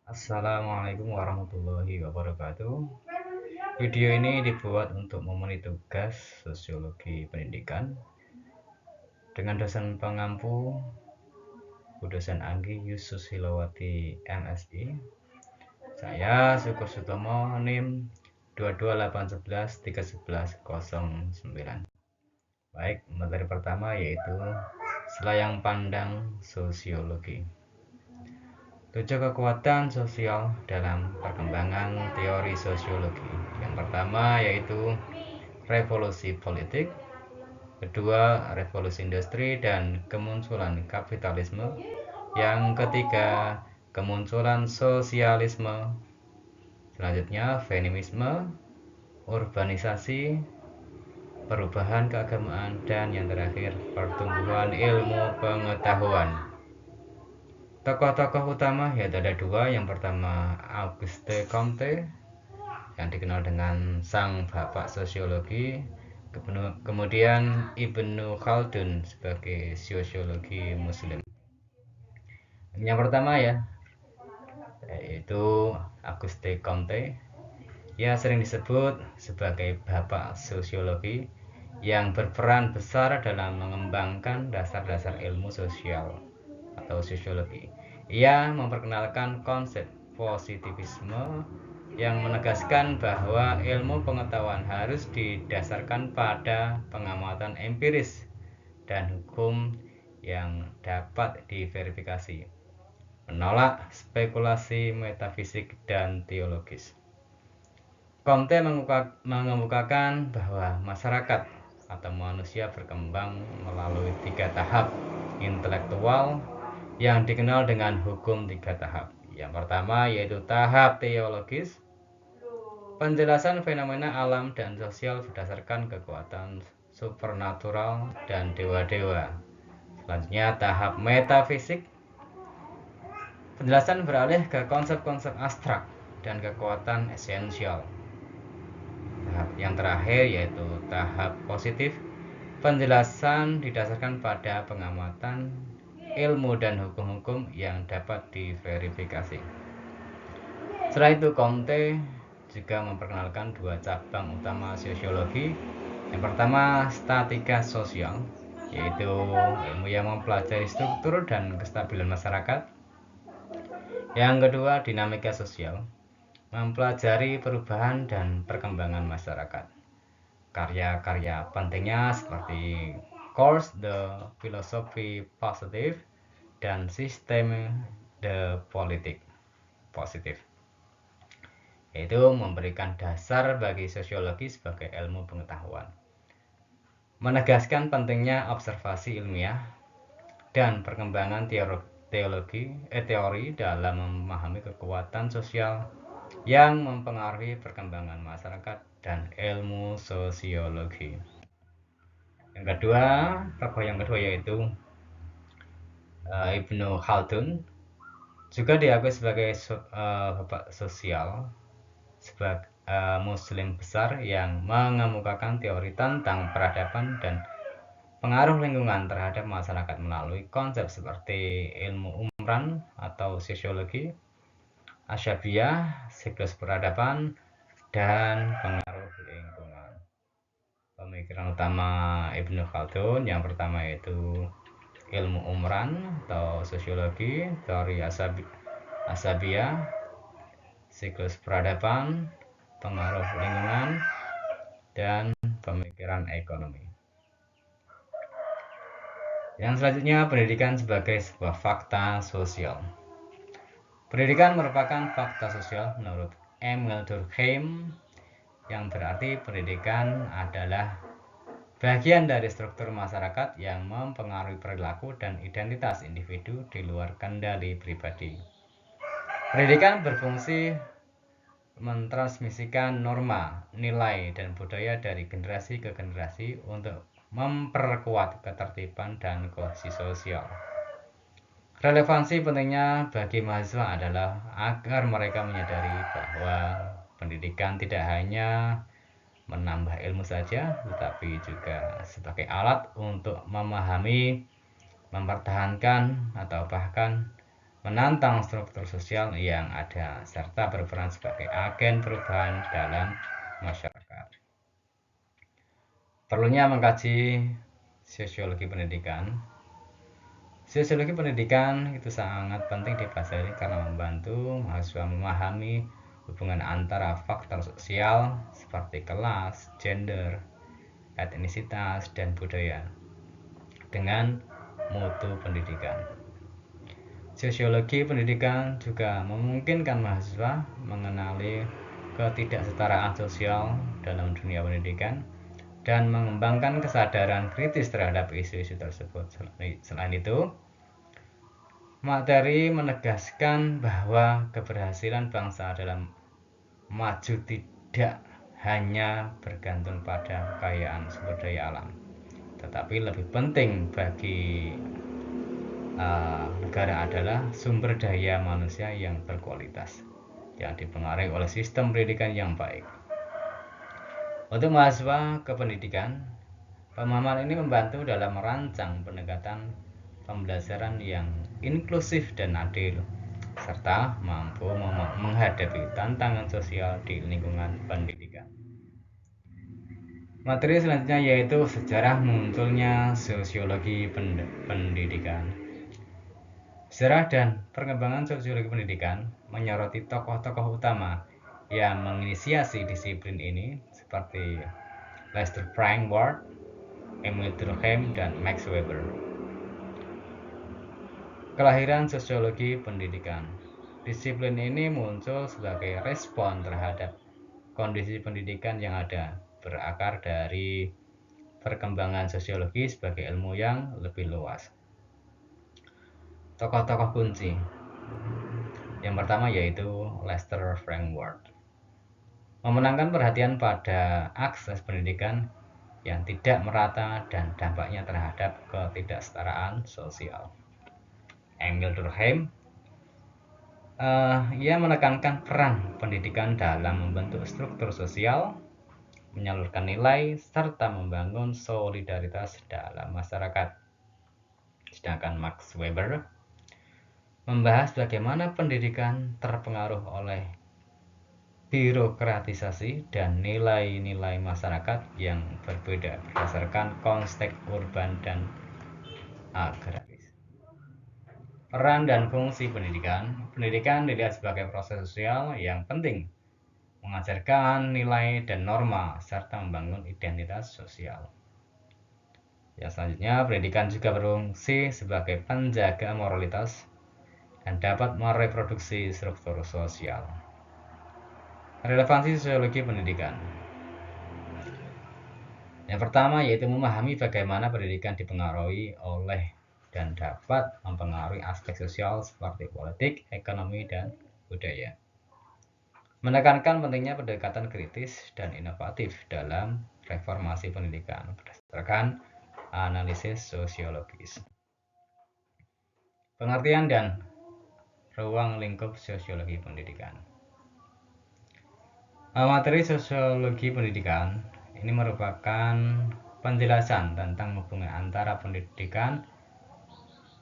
Assalamualaikum warahmatullahi wabarakatuh. Video ini dibuat untuk memenuhi tugas sosiologi pendidikan dengan dosen pengampu Bu Dosen Anggi Yusuf Silawati MSI. Saya Syukur Sutomo NIM 22811311009. Baik, materi pertama yaitu selayang pandang sosiologi. 7 kekuatan sosial dalam perkembangan teori sosiologi. Yang pertama yaitu revolusi politik, kedua revolusi industri dan kemunculan kapitalisme, yang ketiga kemunculan sosialisme, selanjutnya feminisme, urbanisasi, perubahan keagamaan, dan yang terakhir pertumbuhan ilmu pengetahuan. Tokoh-tokoh utama yaitu ada dua. Yang pertama Auguste Comte yang dikenal dengan sang bapak sosiologi, kemudian Ibnu Khaldun sebagai sosiologi muslim. Yang pertama yaitu Auguste Comte. Ia sering disebut sebagai bapak sosiologi yang berperan besar dalam mengembangkan dasar-dasar ilmu sosial atau sosiologi. Ia memperkenalkan konsep positivisme yang menegaskan bahwa ilmu pengetahuan harus didasarkan pada pengamatan empiris dan hukum yang dapat diverifikasi, menolak spekulasi metafisik dan teologis. Comte mengemukakan bahwa masyarakat atau manusia berkembang melalui 3 tahap intelektual yang dikenal dengan hukum 3 tahap. Yang pertama yaitu tahap teologis, penjelasan fenomena alam dan sosial berdasarkan kekuatan supernatural dan dewa-dewa. Selanjutnya tahap metafisik, penjelasan beralih ke konsep-konsep abstrak dan kekuatan esensial. Tahap yang terakhir yaitu tahap positif, penjelasan didasarkan pada pengamatan ilmu dan hukum-hukum yang dapat diverifikasi. Setelah itu Comte juga memperkenalkan 2 cabang utama sosiologi. Yang pertama statika sosial, yaitu ilmu yang mempelajari struktur dan kestabilan masyarakat. Yang kedua dinamika sosial, mempelajari perubahan dan perkembangan masyarakat. Karya-karya pentingnya seperti Course the Philosophy Positive dan System the Politik Positif, yaitu memberikan dasar bagi sosiologi sebagai ilmu pengetahuan, menegaskan pentingnya observasi ilmiah dan perkembangan teori dalam memahami kekuatan sosial yang mempengaruhi perkembangan masyarakat dan ilmu sosiologi. Tokoh yang kedua yaitu Ibnu Khaldun, juga diakui sebagai bapak sosial, sebagai muslim besar yang mengemukakan teori tentang peradaban dan pengaruh lingkungan terhadap masyarakat melalui konsep seperti ilmu umran atau sosiologi, asyabiyah, siklus peradaban, dan pengaruh lingkungan. Pemikiran utama Ibnu Khaldun yang pertama yaitu ilmu umran atau sosiologi, teori asyabiyah, siklus peradaban, pengaruh lingkungan, dan pemikiran ekonomi. Yang selanjutnya, pendidikan sebagai sebuah fakta sosial. Pendidikan merupakan fakta sosial menurut Emil Durkheim, yang berarti pendidikan adalah bagian dari struktur masyarakat yang mempengaruhi perilaku dan identitas individu di luar kendali pribadi. Pendidikan berfungsi mentransmisikan norma, nilai, dan budaya dari generasi ke generasi untuk memperkuat ketertiban dan kohesi sosial. Relevansi pentingnya bagi mahasiswa adalah agar mereka menyadari bahwa pendidikan tidak hanya menambah ilmu saja, tetapi juga sebagai alat untuk memahami, mempertahankan, atau bahkan menantang struktur sosial yang ada, serta berperan sebagai agen perubahan dalam masyarakat. Perlunya mengkaji sosiologi pendidikan. Sosiologi pendidikan itu sangat penting dipelajari karena membantu mahasiswa memahami hubungan antara faktor sosial seperti kelas, gender, etnisitas, dan budaya dengan mutu pendidikan. Sosiologi pendidikan juga memungkinkan mahasiswa mengenali ketidaksetaraan sosial dalam dunia pendidikan dan mengembangkan kesadaran kritis terhadap isu-isu tersebut. Selain itu, materi menegaskan bahwa keberhasilan bangsa dalam maju tidak hanya bergantung pada kekayaan sumber daya alam, tetapi lebih penting bagi negara adalah sumber daya manusia yang berkualitas, yang dipengaruhi oleh sistem pendidikan yang baik. Untuk mahasiswa kependidikan, pemahaman ini membantu dalam merancang pendekatan pembelajaran yang inklusif dan adil, serta mampu menghadapi tantangan sosial di lingkungan pendidikan. Materi selanjutnya yaitu sejarah munculnya sosiologi pendidikan. Sejarah dan perkembangan sosiologi pendidikan menyoroti tokoh-tokoh utama yang menginisiasi disiplin ini seperti Lester Frank Ward, Emil Durkheim, dan Max Weber. Kelahiran sosiologi pendidikan. Disiplin ini muncul sebagai respon terhadap kondisi pendidikan yang ada, berakar dari perkembangan sosiologi sebagai ilmu yang lebih luas. Tokoh-tokoh kunci. Yang pertama yaitu Lester Frank Ward. Memenangkan perhatian pada akses pendidikan yang tidak merata dan dampaknya terhadap ketidaksetaraan sosial. Emil Durkheim, ia menekankan peran pendidikan dalam membentuk struktur sosial, menyalurkan nilai, serta membangun solidaritas dalam masyarakat. Sedangkan Max Weber membahas bagaimana pendidikan terpengaruh oleh birokratisasi dan nilai-nilai masyarakat yang berbeda berdasarkan konteks urban dan agraris. Peran dan fungsi pendidikan. Pendidikan dilihat sebagai proses sosial yang penting, mengajarkan nilai dan norma, serta membangun identitas sosial. Yang selanjutnya, pendidikan juga berfungsi sebagai penjaga moralitas dan dapat mereproduksi struktur sosial. Relevansi sosiologi pendidikan. Yang pertama yaitu memahami bagaimana pendidikan dipengaruhi oleh dan dapat mempengaruhi aspek sosial seperti politik, ekonomi, dan budaya. Menekankan pentingnya pendekatan kritis dan inovatif dalam reformasi pendidikan berdasarkan analisis sosiologis. Pengertian dan ruang lingkup sosiologi pendidikan. Materi sosiologi pendidikan ini merupakan penjelasan tentang hubungan antara pendidikan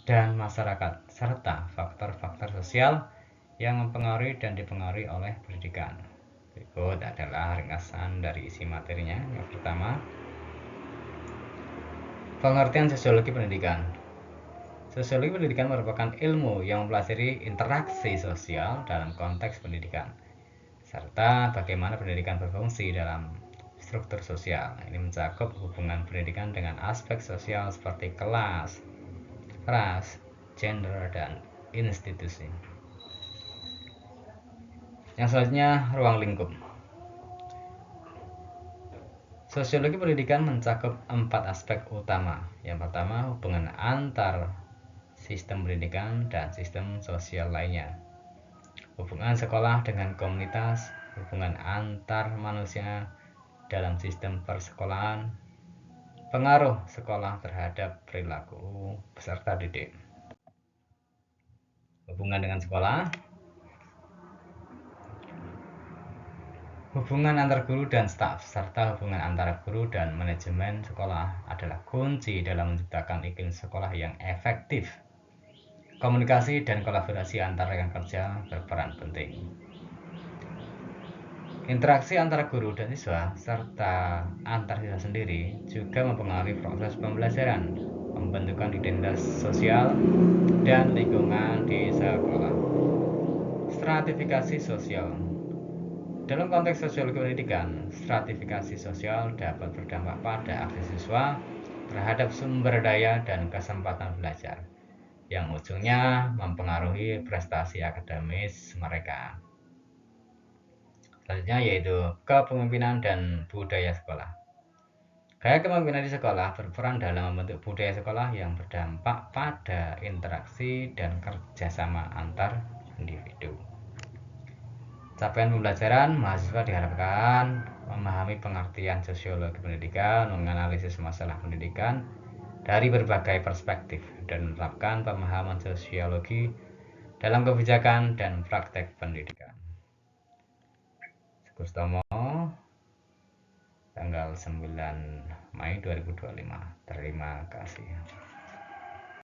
dan masyarakat serta faktor-faktor sosial yang mempengaruhi dan dipengaruhi oleh pendidikan. Berikut adalah ringkasan dari isi materinya. Yang pertama, pengertian sosiologi pendidikan. Sosiologi pendidikan merupakan ilmu yang mempelajari interaksi sosial dalam konteks pendidikan, serta bagaimana pendidikan berfungsi dalam struktur sosial. Ini mencakup hubungan pendidikan dengan aspek sosial seperti kelas, ras, gender, dan institusi. Yang selanjutnya, ruang lingkup. Sosiologi pendidikan mencakup 4 aspek utama. Yang pertama, hubungan antar sistem pendidikan dan sistem sosial lainnya, hubungan sekolah dengan komunitas, hubungan antar manusia dalam sistem persekolahan, pengaruh sekolah terhadap perilaku peserta didik. Hubungan dengan sekolah, hubungan antar guru dan staf, serta hubungan antara guru dan manajemen sekolah adalah kunci dalam menciptakan iklim sekolah yang efektif. Komunikasi dan kolaborasi antar rekan kerja berperan penting. Interaksi antara guru dan siswa serta antar siswa sendiri juga mempengaruhi proses pembelajaran, pembentukan identitas sosial, dan lingkungan di sekolah. Stratifikasi sosial. Dalam konteks sosiologi pendidikan, stratifikasi sosial dapat berdampak pada akses siswa terhadap sumber daya dan kesempatan belajar, yang ujungnya mempengaruhi prestasi akademis mereka. Selanjutnya yaitu kepemimpinan dan budaya sekolah. Gaya kepemimpinan di sekolah berperan dalam membentuk budaya sekolah yang berdampak pada interaksi dan kerjasama antar individu. Capaian pembelajaran, mahasiswa diharapkan memahami pengertian sosiologi pendidikan, menganalisis masalah pendidikan dari berbagai perspektif, dan menerapkan pemahaman sosiologi dalam kebijakan dan praktek pendidikan. Gustomo, tanggal 9 Mei 2025. Terima kasih.